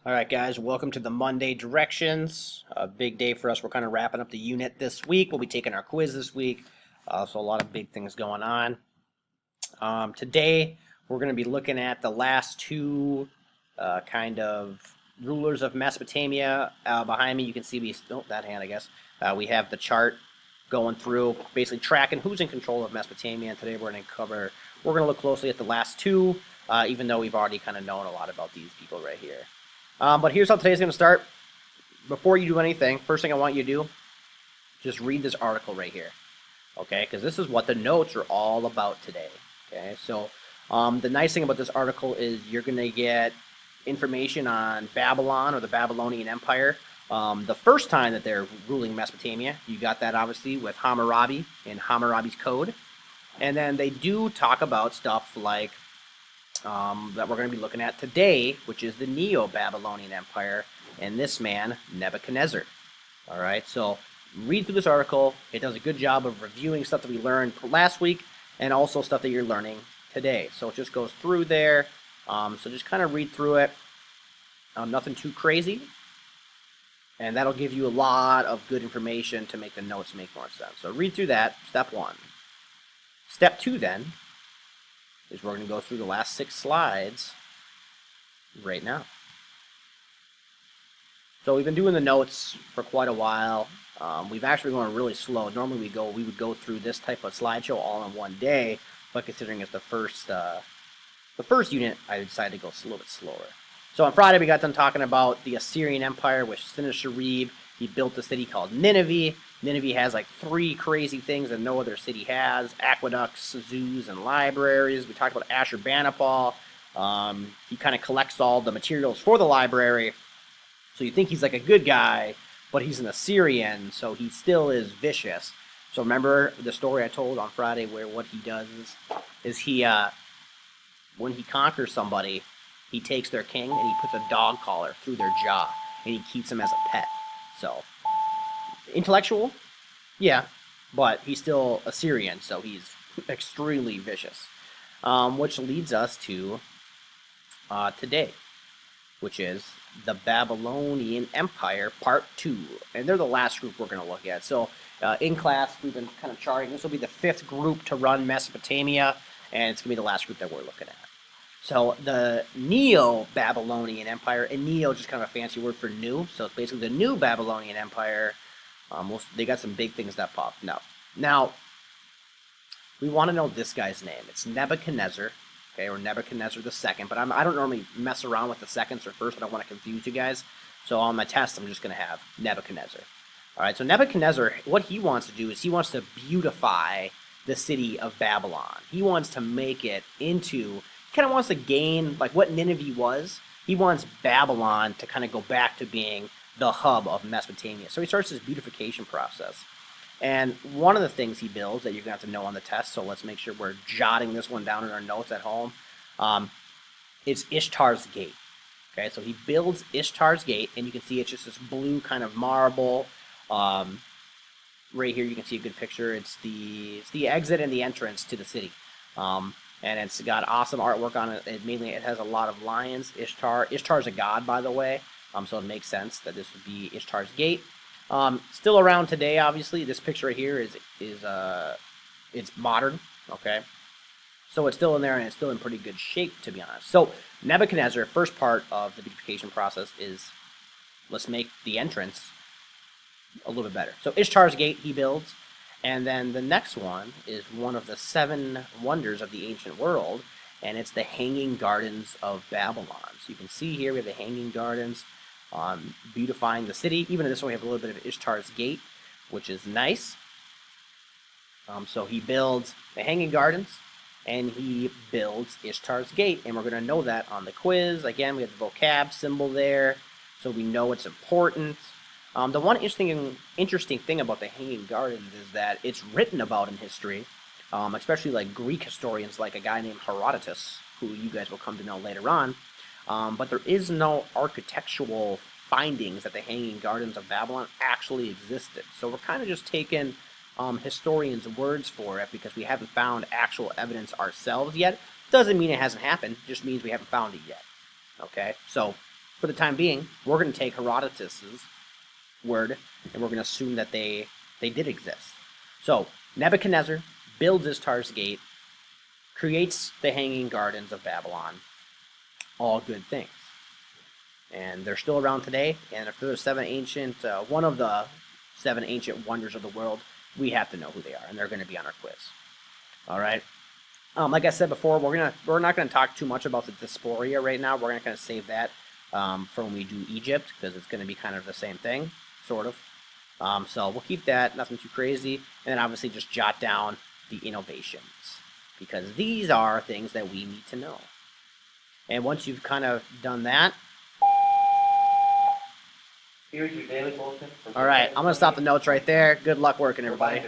All right, guys, welcome to the Monday Directions. A big day for us. We're kind of wrapping up the unit this week. We'll be taking our quiz this week. So, a lot of big things going on. Today, we're going to be looking at the last two kind of rulers of Mesopotamia. Behind me, you can see that hand, I guess. We have the chart going through, basically tracking who's in control of Mesopotamia. And today, we're going to look closely at the last two, even though we've already kind of known a lot about these people right here. But here's how today's going to start. Before you do anything, first thing I want you to do, just read this article right here. Okay, because this is what the notes are all about today. Okay, so the nice thing about this article is you're going to get information on Babylon or the Babylonian Empire. The first time that they're ruling Mesopotamia, you got that obviously with Hammurabi and Hammurabi's Code. And then they do talk about stuff like that we're going to be looking at today, which is the Neo-Babylonian Empire, and this man, Nebuchadnezzar. All right, so read through this article. It does a good job of reviewing stuff that we learned last week and also stuff that you're learning today. So it just goes through there. So just kind of read through it. Nothing too crazy. And that'll give you a lot of good information to make the notes make more sense. So read through that, step one. Step two, then, is we're going to go through the last 6 slides right now. So we've been doing the notes for quite a while. We've actually gone really slow. Normally we would go through this type of slideshow all in one day, but considering it's the first unit, I decided to go a little bit slower. So on Friday we got done talking about the Assyrian Empire with Sennacherib. He built a city called Nineveh. Nineveh has like 3 crazy things that no other city has: aqueducts, zoos, and libraries. We talked about Ashurbanipal. He kind of collects all the materials for the library. So you think he's like a good guy, but he's an Assyrian, so he still is vicious. So remember the story I told on Friday where what he does is he, when he conquers somebody, he takes their king and he puts a dog collar through their jaw, and he keeps them as a pet. So intellectual, yeah, but he's still Assyrian, so he's extremely vicious. Which leads us to today, which is the Babylonian Empire Part 2. And they're the last group we're going to look at. So in class, we've been kind of charting. This will be the 5th group to run Mesopotamia, and it's going to be the last group that we're looking at. So the Neo-Babylonian Empire, and Neo is just kind of a fancy word for new, so it's basically the new Babylonian Empire. They got some big things that popped up. Now, we want to know this guy's name. It's Nebuchadnezzar, okay, or Nebuchadnezzar II, but I don't normally mess around with the seconds or first. I don't want to confuse you guys. So on my test, I'm just going to have Nebuchadnezzar. All right, so Nebuchadnezzar, what he wants to do is he wants to beautify the city of Babylon. He wants to make it into... He kind of wants to gain, like what Nineveh was. He wants Babylon to kind of go back to being the hub of Mesopotamia. So he starts this beautification process. And one of the things he builds that you're going to have to know on the test, so let's make sure we're jotting this one down in our notes at home, it's Ishtar's Gate. Okay, so he builds Ishtar's Gate, and you can see it's just this blue kind of marble. Right here you can see a good picture. It's the exit and the entrance to the city. And it's got awesome artwork on it. It has a lot of lions. Ishtar's a god, by the way, so it makes sense that this would be Ishtar's Gate. Still around today, obviously. This picture right here is it's modern, okay? So it's still in there, and it's still in pretty good shape, to be honest. So Nebuchadnezzar, first part of the beautification process is let's make the entrance a little bit better. So Ishtar's Gate he builds. And then the next one is one of the 7 wonders of the ancient world, and it's the Hanging Gardens of Babylon. So you can see here we have the Hanging Gardens beautifying the city. Even in this one we have a little bit of Ishtar's Gate, which is nice. So he builds the Hanging Gardens, and he builds Ishtar's Gate, and we're going to know that on the quiz. Again, we have the vocab symbol there, so we know it's important. The one interesting thing about the Hanging Gardens is that it's written about in history, especially like Greek historians, like a guy named Herodotus, who you guys will come to know later on. But there is no architectural findings that the Hanging Gardens of Babylon actually existed. So we're kind of just taking historians' words for it because we haven't found actual evidence ourselves yet. Doesn't mean it hasn't happened, just means we haven't found it yet. Okay, so for the time being, we're going to take Herodotus's word, and we're going to assume that they did exist. So Nebuchadnezzar builds Istar's gate, creates the Hanging Gardens of Babylon. All good things, and they're still around today. And if they're one of the 7 ancient wonders of the world, we have to know who they are, and they're going to be on our quiz. All right. Like I said before, we're not gonna talk too much about the Diaspora right now. We're gonna kind of save that for when we do Egypt, because it's gonna be kind of the same thing, sort of. So we'll keep that, nothing too crazy, and then obviously just jot down the innovations, because these are things that we need to know. And once you've kind of done that, Here's your daily bulletin. all right, I'm gonna stop the notes right there. Good luck working, everybody.